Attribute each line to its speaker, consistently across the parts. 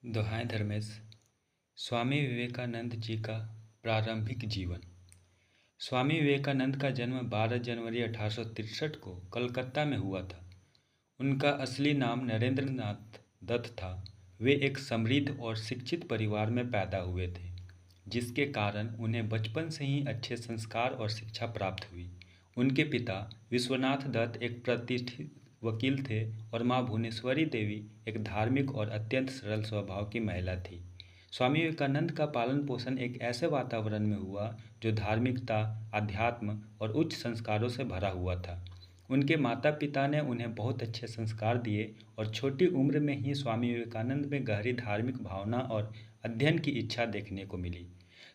Speaker 1: दोहाएं धर्मेश। स्वामी विवेकानंद जी का प्रारंभिक जीवन। स्वामी विवेकानंद का जन्म 12 जनवरी 1863 को कलकत्ता में हुआ था। उनका असली नाम नरेंद्रनाथ दत्त था। वे एक समृद्ध और शिक्षित परिवार में पैदा हुए थे, जिसके कारण उन्हें बचपन से ही अच्छे संस्कार और शिक्षा प्राप्त हुई। उनके पिता विश्वनाथ दत्त एक प्रतिष्ठित वकील थे और माँ भुवनेश्वरी देवी एक धार्मिक और अत्यंत सरल स्वभाव की महिला थी। स्वामी विवेकानंद का पालन पोषण एक ऐसे वातावरण में हुआ जो धार्मिकता, अध्यात्म और उच्च संस्कारों से भरा हुआ था। उनके माता पिता ने उन्हें बहुत अच्छे संस्कार दिए और छोटी उम्र में ही स्वामी विवेकानंद में गहरी धार्मिक भावना और अध्ययन की इच्छा देखने को मिली।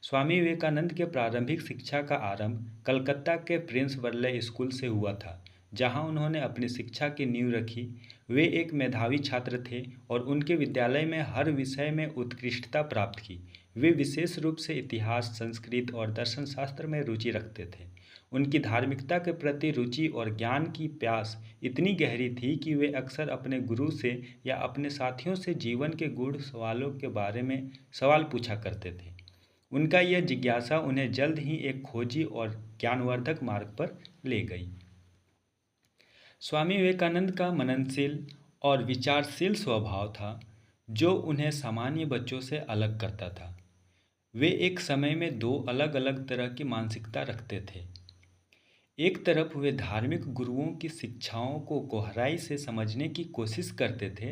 Speaker 1: स्वामी विवेकानंद के प्रारंभिक शिक्षा का आरंभ कलकत्ता के प्रिंस वर्ले स्कूल से हुआ था, जहां उन्होंने अपनी शिक्षा की नींव रखी। वे एक मेधावी छात्र थे और उनके विद्यालय में हर विषय में उत्कृष्टता प्राप्त की। वे विशेष रूप से इतिहास, संस्कृत और दर्शन शास्त्र में रुचि रखते थे। उनकी धार्मिकता के प्रति रुचि और ज्ञान की प्यास इतनी गहरी थी कि वे अक्सर अपने गुरु से या अपने साथियों से जीवन के गूढ़ सवालों के बारे में सवाल पूछा करते थे। उनका यह जिज्ञासा उन्हें जल्द ही एक खोजी और ज्ञानवर्धक मार्ग पर ले गई। स्वामी विवेकानंद का मननशील और विचारशील स्वभाव था, जो उन्हें सामान्य बच्चों से अलग करता था। वे एक समय में दो अलग अलग तरह की मानसिकता रखते थे। एक तरफ वे धार्मिक गुरुओं की शिक्षाओं को गहराई से समझने की कोशिश करते थे,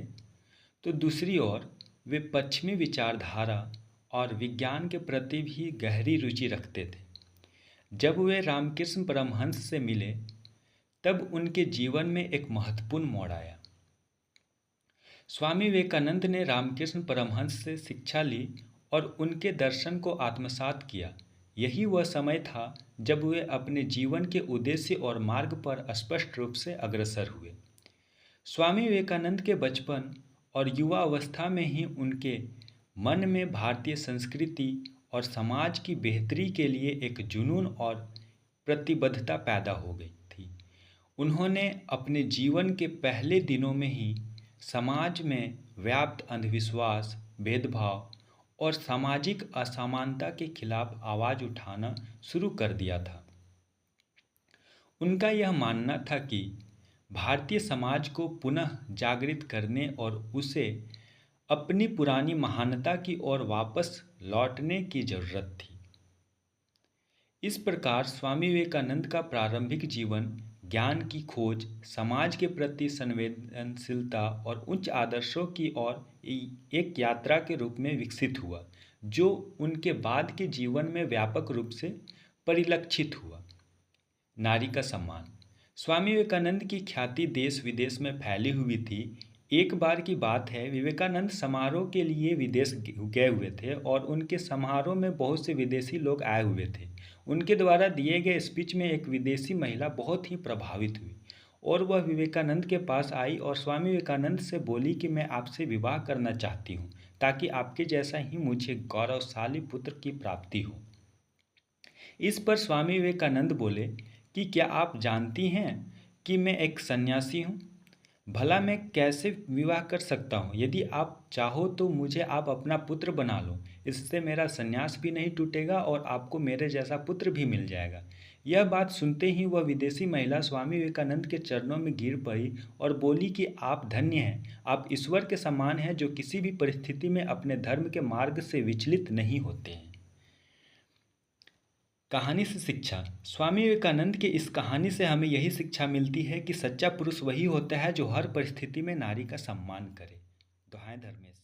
Speaker 1: तो दूसरी ओर वे पश्चिमी विचारधारा और विज्ञान के प्रति भी गहरी रुचि रखते थे। जब वे रामकृष्ण परमहंस से मिले, तब उनके जीवन में एक महत्वपूर्ण मोड़ आया। स्वामी विवेकानंद ने रामकृष्ण परमहंस से शिक्षा ली और उनके दर्शन को आत्मसात किया। यही वह समय था जब वे अपने जीवन के उद्देश्य और मार्ग पर स्पष्ट रूप से अग्रसर हुए। स्वामी विवेकानंद के बचपन और युवा अवस्था में ही उनके मन में भारतीय संस्कृति और समाज की बेहतरी के लिए एक जुनून और प्रतिबद्धता पैदा हो गई थी। उन्होंने अपने जीवन के पहले दिनों में ही समाज में व्याप्त अंधविश्वास, भेदभाव और सामाजिक असमानता के खिलाफ आवाज़ उठाना शुरू कर दिया था। उनका यह मानना था कि भारतीय समाज को पुनः जागृत करने और उसे अपनी पुरानी महानता की ओर वापस लौटने की जरूरत थी। इस प्रकार स्वामी विवेकानंद का प्रारंभिक जीवन ज्ञान की खोज, समाज के प्रति संवेदनशीलता और उच्च आदर्शों की ओर एक यात्रा के रूप में विकसित हुआ, जो उनके बाद के जीवन में व्यापक रूप से परिलक्षित हुआ। नारी का सम्मान। स्वामी विवेकानंद की ख्याति देश विदेश में फैली हुई थी। एक बार की बात है, विवेकानंद समारोह के लिए विदेश गए हुए थे और उनके समारोह में बहुत से विदेशी लोग आए हुए थे। उनके द्वारा दिए गए स्पीच में एक विदेशी महिला बहुत ही प्रभावित हुई और वह विवेकानंद के पास आई और स्वामी विवेकानंद से बोली कि मैं आपसे विवाह करना चाहती हूँ, ताकि आपके जैसा ही मुझे गौरवशाली पुत्र की प्राप्ति हो। इस पर स्वामी विवेकानंद बोले कि क्या आप जानती हैं कि मैं एक सन्यासी हूँ? भला मैं कैसे विवाह कर सकता हूँ? यदि आप चाहो तो मुझे आप अपना पुत्र बना लो। इससे मेरा संन्यास भी नहीं टूटेगा और आपको मेरे जैसा पुत्र भी मिल जाएगा। यह बात सुनते ही वह विदेशी महिला स्वामी विवेकानंद के चरणों में गिर पड़ी और बोली कि आप धन्य हैं, आप ईश्वर के समान हैं, जो किसी भी परिस्थिति में अपने धर्म के मार्ग से विचलित नहीं होते हैं। कहानी से शिक्षा। स्वामी विवेकानंद के इस कहानी से हमें यही शिक्षा मिलती है कि सच्चा पुरुष वही होता है जो हर परिस्थिति में नारी का सम्मान करे। दोहाएं धर्मेश।